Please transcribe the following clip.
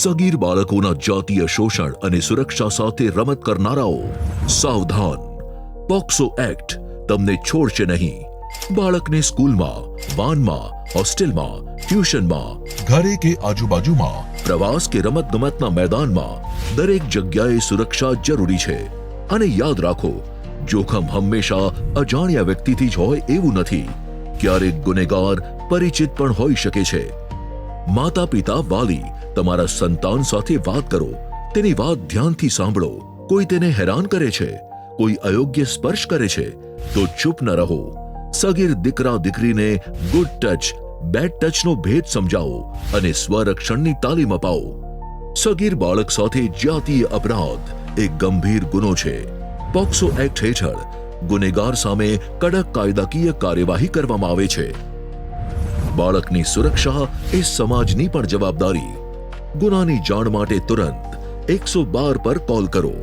સગીર બાળકોના જાતીય શોષણ અને સુરક્ષા સાથે રમત કરનારાઓ સાવધાન, પોક્સો એક્ટ તમને છોડશે નહીં. બાળકને સ્કૂલમાં, વાનમાં, હોસ્ટેલમાં, ટ્યુશનમાં, ઘરે કે આજુબાજુમાં, પ્રવાસ કે રમતગમતના મેદાનમાં દરેક જગ્યાએ સુરક્ષા જરૂરી છે. અને યાદ રાખો, જોખમ હંમેશા અજાણ્યા વ્યક્તિથી જ હોય એવું નથી. ક્યારેક ગુનેગાર પરિચિત પણ હોઈ શકે છે. માતા પિતા વાલી તમારા સંતાન સાથે વાત કરો. તેની વાત ધ્યાનથી સાંભળો. કોઈ તેને હેરાન કરે છે, કોઈ અયોગ્ય સ્પર્શ કરે છે તો ચૂપ ન રહો. સગીર દીકરા દીકરીને ગુડ ટચ, બેડ ટચનો ભેદ સમજાવો અને સ્વરક્ષણની તાલીમ અપાવો. સગીર બાળક સાથે જાતીય અપરાધ એક ગંભીર ગુનો છે. પોક્સો એક્ટ હેઠળ ગુનેગાર સામે કડક કાયદાકીય કાર્યવાહી કરવામાં આવે છે. બાળકની સુરક્ષા એ સમાજની પણ જવાબદારી. ગુનાની જાણ માટે તુરંત 112 પર કોલ કરો.